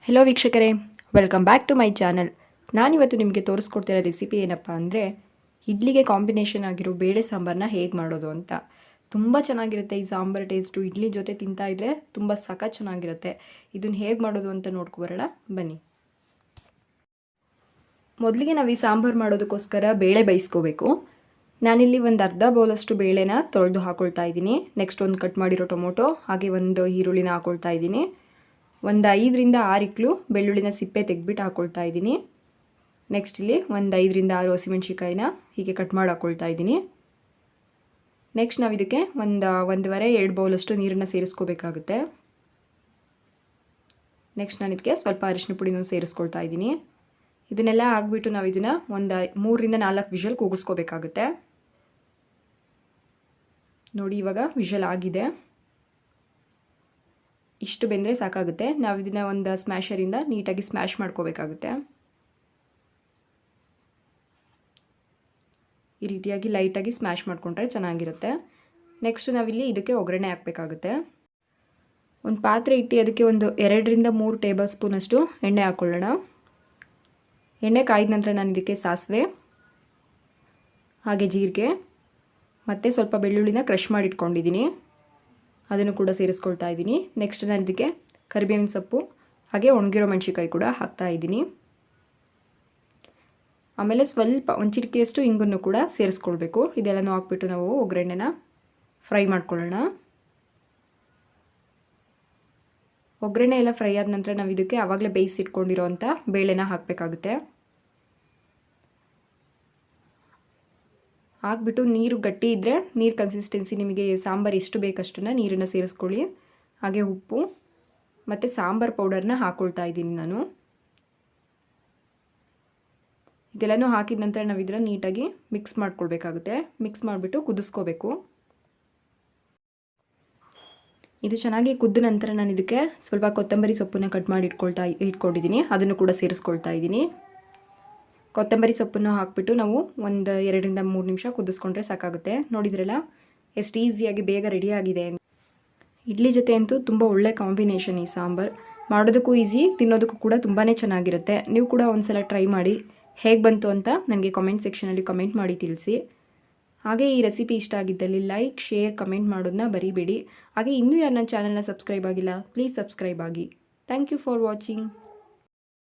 Hello ವೀಕ್ಷಕರೇ, welcome back to my channel. ನಾನಿವತ್ತು ನಿಮಗೆ ತೋರಿಸ್ಕೊಡ್ತಿರೋ ರೆಸಿಪಿ ಏನಪ್ಪ ಅಂದರೆ ಇಡ್ಲಿಗೆ ಕಾಂಬಿನೇಷನ್ ಆಗಿರೋ ಬೇಳೆ ಸಾಂಬಾರನ್ನ ಹೇಗೆ ಮಾಡೋದು ಅಂತ. ತುಂಬ ಚೆನ್ನಾಗಿರುತ್ತೆ ಈ ಸಾಂಬಾರು ಟೇಸ್ಟು. ಇಡ್ಲಿ ಜೊತೆ ತಿಂತಾ ಇದ್ದರೆ ತುಂಬ ಸಖತ್ ಚೆನ್ನಾಗಿರುತ್ತೆ. ಇದನ್ನು ಹೇಗೆ ಮಾಡೋದು ಅಂತ ನೋಡ್ಕೊಬರೋಣ ಬನ್ನಿ. ಮೊದಲಿಗೆ ನಾವು ಈ ಸಾಂಬಾರು ಮಾಡೋದಕ್ಕೋಸ್ಕರ ಬೇಳೆ ಬೇಯಿಸ್ಕೋಬೇಕು. ನಾನಿಲ್ಲಿ ಒಂದು ಅರ್ಧ ಬೌಲಷ್ಟು ಬೇಳೆನ ತೊಳೆದು ಹಾಕ್ಕೊಳ್ತಾ ಇದ್ದೀನಿ. ನೆಕ್ಸ್ಟ್ ಒಂದು ಕಟ್ ಮಾಡಿರೋ ಟೊಮೊಟೊ, ಹಾಗೆ ಒಂದು ಈರುಳ್ಳಿನ ಹಾಕ್ಕೊಳ್ತಾ ಇದ್ದೀನಿ. ಒಂದು 5ರಿಂದ 6 ಇಕ್ಳು ಬೆಳ್ಳುಳ್ಳಿನ ಸಿಪ್ಪೆ ತೆಗೆದ್ಬಿಟ್ಟು ಹಾಕ್ಕೊಳ್ತಾ ಇದ್ದೀನಿ. ನೆಕ್ಸ್ಟ್ ಇಲ್ಲಿ ಒಂದು 5ರಿಂದ 6 ಹಸಿಮೆಣ್ಸಿಕಾಯಿನ ಹೀಗೆ ಕಟ್ ಮಾಡಿ ಹಾಕ್ಕೊಳ್ತಾ ಇದ್ದೀನಿ. ನೆಕ್ಸ್ಟ್ ನಾವು ಇದಕ್ಕೆ 1.5-2 ಬೌಲಷ್ಟು ನೀರನ್ನು ಸೇರಿಸ್ಕೋಬೇಕಾಗುತ್ತೆ. ನೆಕ್ಸ್ಟ್ ನಾನು ಇದಕ್ಕೆ ಸ್ವಲ್ಪ ಅರಿಶಿನ ಪುಡಿನೂ ಸೇರಿಸ್ಕೊಳ್ತಾ ಇದ್ದೀನಿ. ಇದನ್ನೆಲ್ಲ ಹಾಕ್ಬಿಟ್ಟು ನಾವು ಇದನ್ನು ಒಂದು 3ರಿಂದ 4 ವಿಷಲ್ ಕೂಗಿಸ್ಕೋಬೇಕಾಗುತ್ತೆ. ನೋಡಿ, ಇವಾಗ ವಿಷಲ್ ಆಗಿದೆ. ಇಷ್ಟು ಬೆಂದರೆ ಸಾಕಾಗುತ್ತೆ. ನಾವು ಇದನ್ನು ಒಂದು ಸ್ಮ್ಯಾಶರಿಂದ ನೀಟಾಗಿ ಸ್ಮ್ಯಾಶ್ ಮಾಡ್ಕೋಬೇಕಾಗುತ್ತೆ. ಈ ರೀತಿಯಾಗಿ ಲೈಟಾಗಿ ಸ್ಮ್ಯಾಶ್ ಮಾಡಿಕೊಂಡ್ರೆ ಚೆನ್ನಾಗಿರುತ್ತೆ. ನೆಕ್ಸ್ಟ್ ನಾವಿಲ್ಲಿ ಇದಕ್ಕೆ ಒಗ್ಗರಣೆ ಹಾಕಬೇಕಾಗುತ್ತೆ. ಒಂದು ಪಾತ್ರೆ ಇಟ್ಟು ಅದಕ್ಕೆ ಒಂದು 2ರಿಂದ 3 ಟೇಬಲ್ ಸ್ಪೂನಷ್ಟು ಎಣ್ಣೆ ಹಾಕ್ಕೊಳ್ಳೋಣ. ಎಣ್ಣೆ ಕಾಯ್ದ ನಂತರ ನಾನು ಇದಕ್ಕೆ ಸಾಸಿವೆ, ಹಾಗೆ ಜೀರಿಗೆ ಮತ್ತು ಸ್ವಲ್ಪ ಬೆಳ್ಳುಳ್ಳಿನ ಕ್ರಷ್ ಮಾಡಿ ಇಟ್ಕೊಂಡಿದ್ದೀನಿ, ಅದನ್ನು ಕೂಡ ಸೇರಿಸ್ಕೊಳ್ತಾ ಇದ್ದೀನಿ. ನೆಕ್ಸ್ಟ್ ನಾನು ಇದಕ್ಕೆ ಕರಿಬೇವಿನ ಸೊಪ್ಪು ಹಾಗೆ ಒಣಗಿರೋ ಮೆಣಸಿಕಾಯಿ ಕೂಡ ಹಾಕ್ತಾ ಇದ್ದೀನಿ. ಆಮೇಲೆ ಸ್ವಲ್ಪ ಒಂದು ಚಿಟಿಕೆಯಷ್ಟು ಇಂಗನ್ನು ಕೂಡ ಸೇರಿಸ್ಕೊಳ್ಬೇಕು. ಇದೆಲ್ಲನೂ ಹಾಕ್ಬಿಟ್ಟು ನಾವು ಒಗ್ಗರಣೆನ ಫ್ರೈ ಮಾಡ್ಕೊಳ್ಳೋಣ. ಒಗ್ಗರಣೆ ಎಲ್ಲ ಫ್ರೈ ಆದ ನಂತರ ನಾವು ಇದಕ್ಕೆ ಆವಾಗಲೇ ಬೇಯಿಸಿಟ್ಕೊಂಡಿರೋವಂಥ ಬೇಳೆನ ಹಾಕಬೇಕಾಗುತ್ತೆ. ಹಾಕ್ಬಿಟ್ಟು ನೀರು ಗಟ್ಟಿ ಇದ್ದರೆ ನೀರು ಕನ್ಸಿಸ್ಟೆನ್ಸಿ ನಿಮಗೆ ಸಾಂಬಾರು ಎಷ್ಟು ಬೇಕಷ್ಟನ್ನು ನೀರನ್ನು ಸೇರಿಸ್ಕೊಳ್ಳಿ. ಹಾಗೆ ಉಪ್ಪು ಮತ್ತು ಸಾಂಬಾರು ಪೌಡರ್ನ ಹಾಕ್ಕೊಳ್ತಾ ಇದ್ದೀನಿ ನಾನು. ಇದೆಲ್ಲನೂ ಹಾಕಿದ ನಂತರ ನಾವು ಇದನ್ನು ನೀಟಾಗಿ ಮಿಕ್ಸ್ ಮಾಡ್ಕೊಳ್ಬೇಕಾಗುತ್ತೆ. ಮಿಕ್ಸ್ ಮಾಡಿಬಿಟ್ಟು ಕುದಿಸ್ಕೋಬೇಕು. ಇದು ಚೆನ್ನಾಗಿ ಕುದ್ದ ನಂತರ ನಾನು ಇದಕ್ಕೆ ಸ್ವಲ್ಪ ಕೊತ್ತಂಬರಿ ಸೊಪ್ಪನ್ನು ಕಟ್ ಮಾಡಿ ಇಟ್ಕೊಂಡಿದ್ದೀನಿ, ಅದನ್ನು ಕೂಡ ಸೇರಿಸ್ಕೊಳ್ತಾ ಇದ್ದೀನಿ. ಕೊತ್ತಂಬರಿ ಸೊಪ್ಪನ್ನು ಹಾಕಿಬಿಟ್ಟು ನಾವು ಒಂದು 2ರಿಂದ 3 ನಿಮಿಷ ಕುದಿಸ್ಕೊಂಡ್ರೆ ಸಾಕಾಗುತ್ತೆ. ನೋಡಿದ್ರಲ್ಲ ಎಷ್ಟು ಈಸಿಯಾಗಿ ಬೇಗ ರೆಡಿಯಾಗಿದೆ. ಇಡ್ಲಿ ಜೊತೆ ಅಂತೂ ತುಂಬ ಒಳ್ಳೆ ಕಾಂಬಿನೇಷನ್ ಈ ಸಾಂಬಾರು. ಮಾಡೋದಕ್ಕೂ ಈಸಿ, ತಿನ್ನೋದಕ್ಕೂ ಕೂಡ ತುಂಬಾ ಚೆನ್ನಾಗಿರುತ್ತೆ. ನೀವು ಕೂಡ ಒಂದ್ಸಲ ಟ್ರೈ ಮಾಡಿ ಹೇಗೆ ಬಂತು ಅಂತ ನನಗೆ ಕಾಮೆಂಟ್ ಸೆಕ್ಷನಲ್ಲಿ ಕಮೆಂಟ್ ಮಾಡಿ ತಿಳಿಸಿ. ಹಾಗೆ ಈ ರೆಸಿಪಿ ಇಷ್ಟ ಆಗಿದ್ದಲ್ಲಿ ಲೈಕ್, ಶೇರ್, ಕಮೆಂಟ್ ಮಾಡೋದನ್ನ ಬರಿಬೇಡಿ. ಹಾಗೆ ಇನ್ನೂ ಯಾರು ನನ್ನ ಚಾನಲ್ನ ಸಬ್ಸ್ಕ್ರೈಬ್ ಆಗಿಲ್ಲ, ಪ್ಲೀಸ್ ಸಬ್ಸ್ಕ್ರೈಬ್ ಆಗಿ. Thank you for watching.